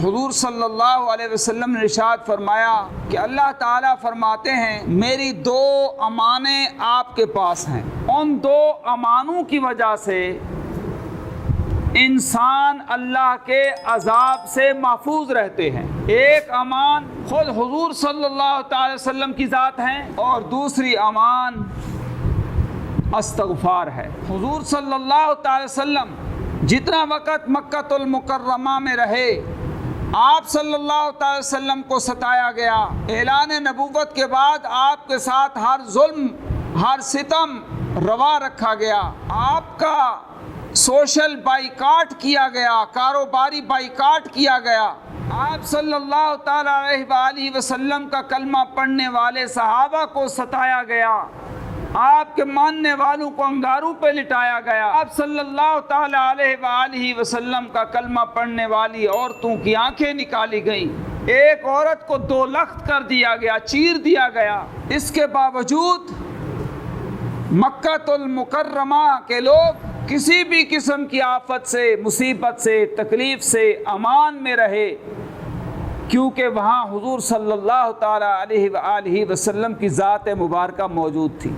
حضور صلی اللہ علیہ وسلم نے ارشاد فرمایا کہ اللہ تعالیٰ فرماتے ہیں میری 2 امانیں آپ کے پاس ہیں، ان 2 امانوں کی وجہ سے انسان اللہ کے عذاب سے محفوظ رہتے ہیں۔ ایک امان خود حضور صلی اللہ تعالی وسلم کی ذات ہے، اور دوسری امان استغفار ہے۔ حضور صلی اللہ تعالی وسلم جتنا وقت مکہ المکرمہ میں رہے، آپ صلی اللہ تعالی وسلم کو ستایا گیا۔ اعلان نبوت کے بعد آپ کے ساتھ ہر ظلم، ہر ستم روا رکھا گیا، آپ کا سوشل بائیکاٹ کیا گیا، کاروباری بائیکاٹ کیا گیا۔ آپ صلی اللہ تعالی علیہ وآلہ وسلم کا کلمہ پڑھنے والے صحابہ کو ستایا گیا، آپ کے ماننے والوں کو انگاروں پہ لٹایا گیا۔ آپ صلی اللہ تعالی علیہ وآلہ وسلم کا کلمہ پڑھنے والی عورتوں کی آنکھیں نکالی گئیں، ایک عورت کو 2 لخت کر دیا گیا، چیر دیا گیا۔ اس کے باوجود مکہ المکرمہ کے لوگ کسی بھی قسم کی آفت سے، مصیبت سے، تکلیف سے امان میں رہے، کیونکہ وہاں حضور صلی اللہ تعالی علیہ وآلہ وسلم کی ذات مبارکہ موجود تھی۔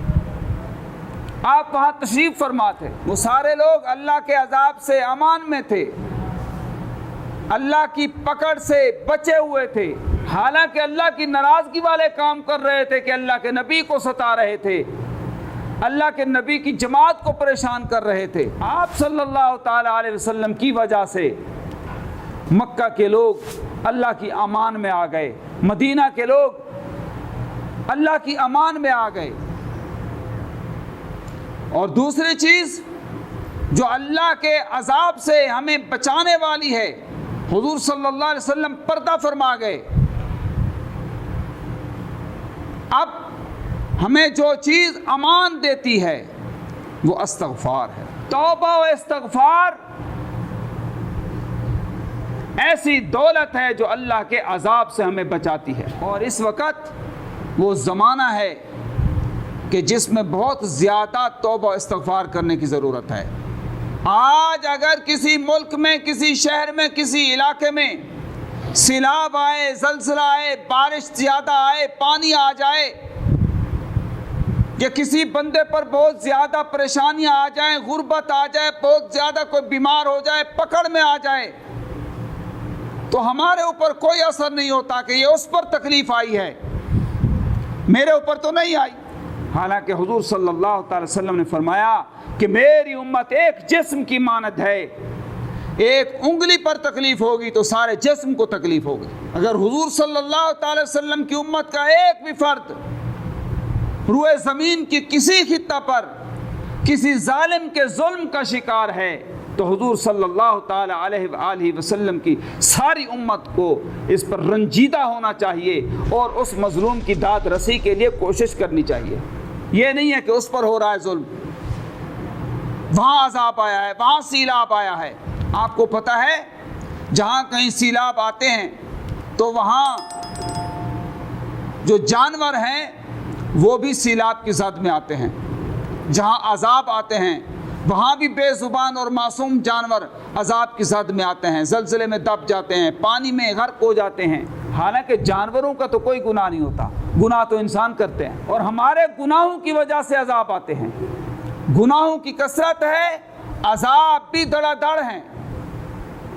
آپ وہاں تشریف فرما تھے، وہ سارے لوگ اللہ کے عذاب سے امان میں تھے، اللہ کی پکڑ سے بچے ہوئے تھے، حالانکہ اللہ کی ناراضگی والے کام کر رہے تھے کہ اللہ کے نبی کو ستا رہے تھے، اللہ کے نبی کی جماعت کو پریشان کر رہے تھے۔ آپ صلی اللہ تعالی علیہ وسلم کی وجہ سے مکہ کے لوگ اللہ کی امان میں آ گئے، مدینہ کے لوگ اللہ کی امان میں آ گئے۔ اور دوسری چیز جو اللہ کے عذاب سے ہمیں بچانے والی ہے، حضور صلی اللہ علیہ وسلم پردہ فرما گئے۔ اب ہمیں جو چیز امان دیتی ہے وہ استغفار ہے۔ توبہ و استغفار ایسی دولت ہے جو اللہ کے عذاب سے ہمیں بچاتی ہے، اور اس وقت وہ زمانہ ہے کہ جس میں بہت زیادہ توبہ و استغفار کرنے کی ضرورت ہے۔ آج اگر کسی ملک میں، کسی شہر میں، کسی علاقے میں سیلاب آئے، زلزلہ آئے، بارش زیادہ آئے، پانی آ جائے، کہ کسی بندے پر بہت زیادہ پریشانیاں آ جائیں، غربت آ جائے، بہت زیادہ کوئی بیمار ہو جائے، پکڑ میں آ جائے، تو ہمارے اوپر کوئی اثر نہیں ہوتا کہ یہ اس پر تکلیف آئی ہے، میرے اوپر تو نہیں آئی۔ حالانکہ حضور صلی اللہ تعالی وسلم نے فرمایا کہ میری امت ایک جسم کی مانند ہے، ایک انگلی پر تکلیف ہوگی تو سارے جسم کو تکلیف ہوگی۔ اگر حضور صلی اللہ تعالی وسلم کی امت کا ایک بھی فرد روئے زمین کی کسی خطہ پر کسی ظالم کے ظلم کا شکار ہے تو حضور صلی اللہ تعالی علیہ وآلہ وسلم کی ساری امت کو اس پر رنجیدہ ہونا چاہیے اور اس مظلوم کی داد رسی کے لیے کوشش کرنی چاہیے۔ یہ نہیں ہے کہ اس پر ہو رہا ہے ظلم، وہاں عذاب آیا ہے، وہاں سیلاب آیا ہے۔ آپ کو پتہ ہے جہاں کہیں سیلاب آتے ہیں تو وہاں جو جانور ہیں وہ بھی سیلاب کی زد میں آتے ہیں، جہاں عذاب آتے ہیں وہاں بھی بے زبان اور معصوم جانور عذاب کی زد میں آتے ہیں، زلزلے میں دب جاتے ہیں، پانی میں غرق ہو جاتے ہیں۔ حالانکہ جانوروں کا تو کوئی گناہ نہیں ہوتا، گناہ تو انسان کرتے ہیں، اور ہمارے گناہوں کی وجہ سے عذاب آتے ہیں۔ گناہوں کی کثرت ہے، عذاب بھی دڑا دڑ ہیں۔